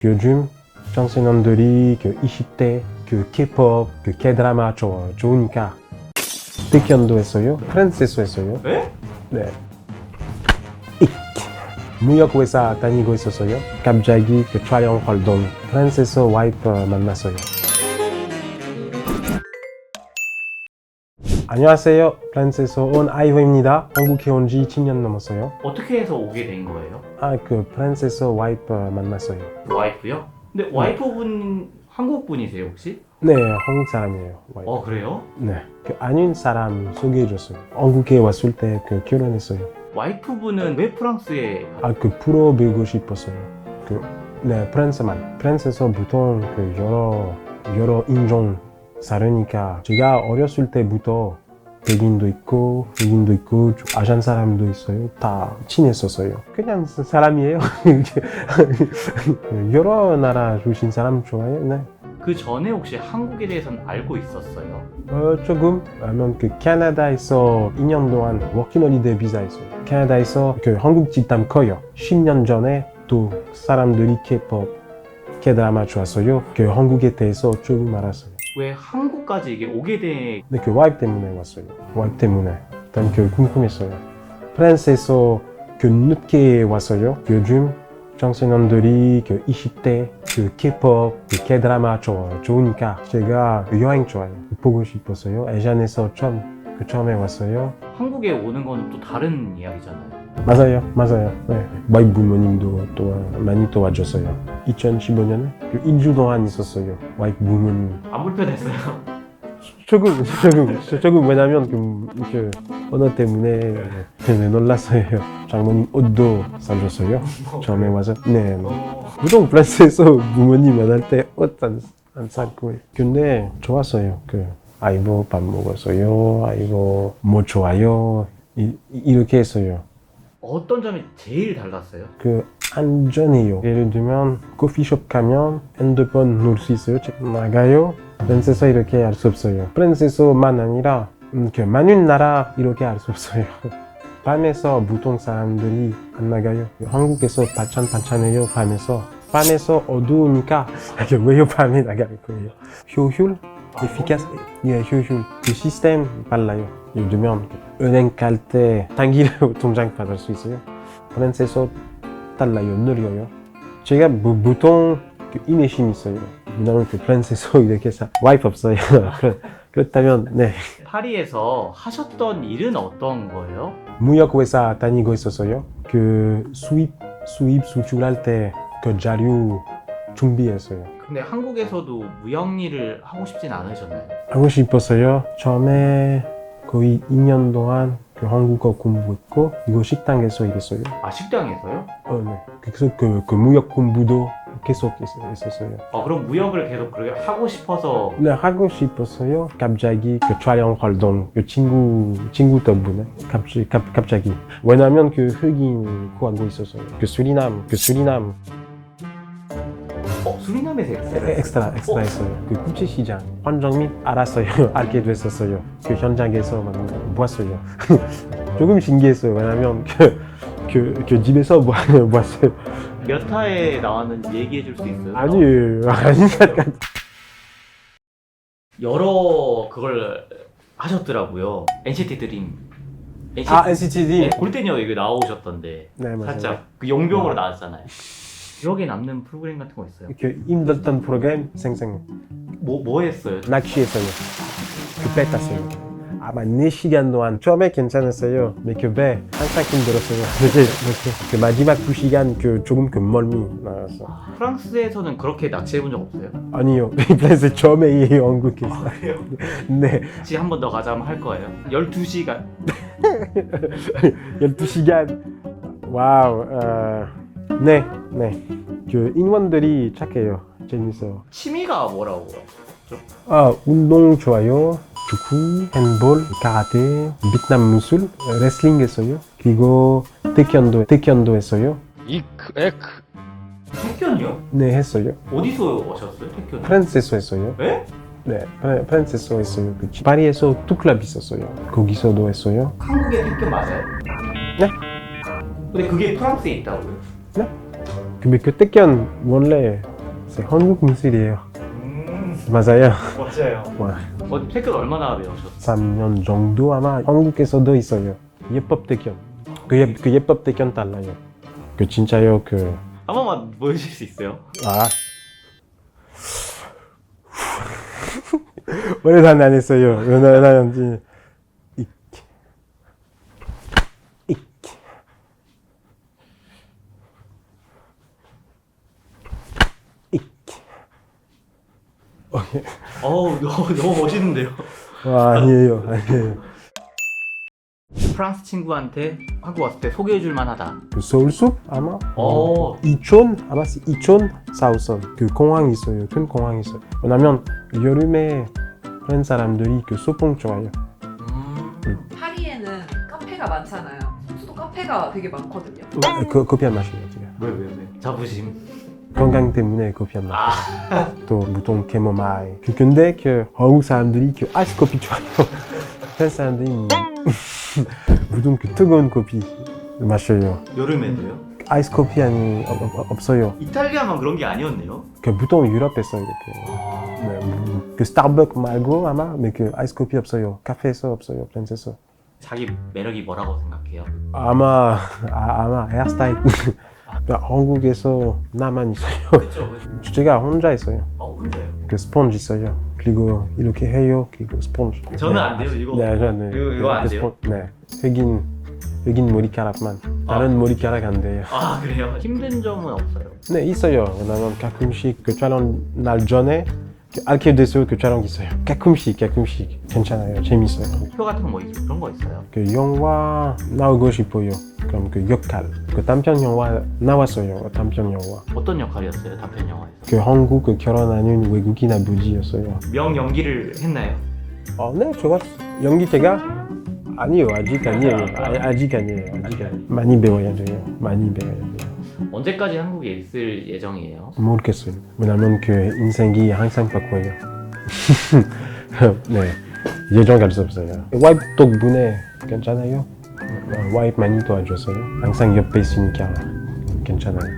요즘 청소년들이 20대 K-pop, K-드라마 좋으니까 태권도 했어요. 프랑스에서 했어요. 네? 네. 무역회사 다니고 있었어요. 갑자기 촬영 활동 프랑스에서 와이프 만났어요. 안녕하세요. 프랑스에서 온 아이브입니다. 한국에 온 지 10년 넘었어요. 어떻게 해서 오게 된 거예요? 프랑스에서 와이프 만났어요. 와이프요? 근데 와이프분 한국 분이세요 혹시? 네, 한국 사람이에요. 와이프. 그래요? 네. 아는 사람 소개해줬어요. 한국에 왔을 때 결혼했어요. 와이프분은 왜 프랑스에 프로 배우고 싶었어요. 네, 프랑스만. 프랑스에서 보통 여러 인종 살으니까 제가 어렸을 때부터 백인도 있고 아시안 사람도 있어요. 다 친했었어요. 그냥 사람이에요. 여러 나라 주신 사람 좋아해요. 네. 그 전에 혹시 한국에 대해서는 알고 있었어요? 조금 하면 캐나다에서 2년 동안 워킹홀리데이 비자했어요. 캐나다에서 한국 집단 커요. 10년 전에 또 사람들이 K-pop, K-드라마 좋았어요. 한국에 대해서 조금 알았어요. 왜 한국까지 이게 오게 된... 네, 와이프 때문에 왔어요. 와이프 때문에. 일단 궁금했어요. 프랑스에서 늦게 왔어요. 요즘 청소년들이 20대 K-pop, K-드라마 좋으니까 제가 여행 좋아해요. 보고 싶었어요. 아시안에서 처음에 왔어요. 한국에 오는 거는 또 다른 이야기잖아요. 맞아요. 네. 와이프 부모님도 많이 도와줬어요. 2015년에 1주 동안 있었어요. 와이프 부모님. 안 불편했어요? 조금 왜냐면 언어 때문에 놀랐어요. 장모님 옷도 사줬어요. 처음에 와서. 네. 보통 프랑스에서 부모님 만날 때 옷 안 사고. 근데 좋았어요. 아이고 밥 먹었어요. 아이고 뭐 좋아요. 이렇게 했어요. 어떤 점이 제일 달랐어요? 안전해요. 예를 들면 커피숍 가면 핸드폰 놓을 수 있어요. 나가요. 프랑스에서 이렇게 할 수 없어요. 프랑스에서만 아니라 많은 나라 이렇게 할 수 없어요. 밤에서 보통 사람들이 안 나가요. 한국에서 반찬해요. 밤에서 어두우니까 왜 밤에 나갈 거예요? 효율, efficace, 효율. 시스템 달라요. 예를 들면 은행 갈 때 단기로 통장 받을 수 있어요. 프랑스에서 달라요. 느려요. 제가 보통 인내심이 있어요. 왜냐면 프랑스에서 이렇게 와이프 없어요. 그렇다면 네. 파리에서 하셨던 일은 어떤 거예요? 무역회사 다니고 있었어요. 수입 수출할 때 자료 준비했어요. 근데 한국에서도 무역 일을 하고 싶진 않으셨나요? 하고 싶었어요. 처음에 거의 2년 동안 한국어 공부했고 이거 식당에서 일했어요. 식당에서요? 네. 그래서 무역 공부도 계속 했었어요. 그럼 무역을 계속 그렇게 하고 싶어서? 네, 하고 싶었어요. 갑자기 촬영 활동 친구 때문에 갑자기 왜냐면 흑인 구하고 있었어요. 수리남 수리남에서 했어요? 엑스트라 했어요. 국제시장 환정민 알았어요. 알게 됐었어요. 현장에서 보았어요. 조금 신기했어요. 왜냐면 집에서 보았어요. 몇 화에 나왔는지 얘기해 줄 수 있어요? 아니에요. 여러 그걸 하셨더라고요. NCT 드림. NCT 드림. 골대녀 이거 나오셨던데. 네, 맞아요. 살짝 용병으로 나왔잖아요. 기억에 남는 프로그램 같은 거 있어요? 힘들던 프로그램 생생. 뭐 했어요? 낚시했어요. 배 탔어요. 아마 4시간 동안 처음에 괜찮았어요. 근데 배 항상 힘들었어요. 마지막 2시간 조금 멀미 나왔어. 프랑스에서는 그렇게 낚시해 본 적 없어요? 아니요. 프랑스 처음이에요. 한국에서. 그래요? 네. 같이 한 번 더 가자면 할 거예요? 12시간 12시간. 와우. 네. 인원들이 착해요. 재밌어요. 취미가 뭐라고요? 운동 좋아요. 축구, 핸볼, 카라테, 베트남 무술, 레슬링 했어요. 그리고 태권도 했어요. 태권이요? 네, 했어요. 어디서 하셨어요? 태권? 프랑스에서 했어요. 네? 네, 프랑스에서 했어요. 파리에서 투클럽 있었어요. 거기서도 했어요. 한국에 태권 맞아요? 네. 근데 그게 프랑스에 있다고요? 네. 근데 태권 원래 한국 미술이에요. 맞아요. 맞아요. 와, 태권 얼마나 배우셨어요? 3년 정도 아마 한국에서도 있어요. 예법 태권. 그 예법 태권 달라요. 그 진짜요 그 한 번만 보여주실 수 있어요? 아. 오래전 안 했어요. 왜냐면 너무 멋있는데요? 와 아니에요. 프랑스 친구한테 한국 왔을 때 소개해줄 만하다. 그 서울숲 아마 어. 이촌 아마 이촌 사우선 그 공항 있어요. 큰 공항 있어요. 왜냐면 여름에 프랑스 사람들이 그 소풍 좋아해요. 파리에는 카페가 많잖아요. 수도 카페가 되게 많거든요. 그 커피 안 마셔요 제가. 왜? 자부심. 건강 때문에 커피 안 마셔요. 또 무통 캐모마일. 근데 그 한국 사람들이 그 아이스 커피 좋아해요. 프랑스 사람들이 무통 그 뜨거운 커피 마셔요. 여름에도요? 아이스 커피 아니 없어요. 이탈리아만 그런 게 아니었네요. 그 보통 유럽에서 이렇게 네, 그 스타벅 말고 아마 그 아이스 커피 없어요. 카페에서 없어요. 프랑스에서. 자기 매력이 뭐라고 생각해요? 아마 헤어스타일. 한국에서 나만 있어요. 그렇죠. 제가 혼자 있어요. 혼자요? 그 스폰지 있어요. 그리고 이렇게 해요. 그리고 스폰지. 저는 네. 안 돼요. 이거. 네, 저는 이거 안 그 돼요? 네, 흑인 머리카락만. 다른 머리카락 안 돼요. 아 그래요? 힘든 점은 없어요. 네, 있어요. 왜냐면 가끔씩 그 촬영 날 전에 알게 돼서 그 촬영 있어요. 가끔씩 괜찮아요. 재밌어요. 목표 같은 거 뭐 있어요? 그런 거 있어요? 그 영화 나오고 싶어요. 그럼 그 역할, 그 단편 영화 나왔어요. 단편 영화. 어떤 역할이었어요? 단편 영화에서? 그 한국 그 결혼하는 외국인 아버지였어요. 명 연기를 했나요? 네, 좋았어. 연기 제가 아니요, 아직 아니에요. 아직 아니에요. 많이 배워야 돼요. 많이 배워야 돼요. 언제까지 한국에 있을 예정이에요? 모르겠어요. 왜냐면 그 인생이 항상 바꿔요. 네, 예정 갈 수 없어요. 와이프 덕분에 괜찮아요. 와이프 많이 도와줬어요. 항상 옆에 있으니까 괜찮아요.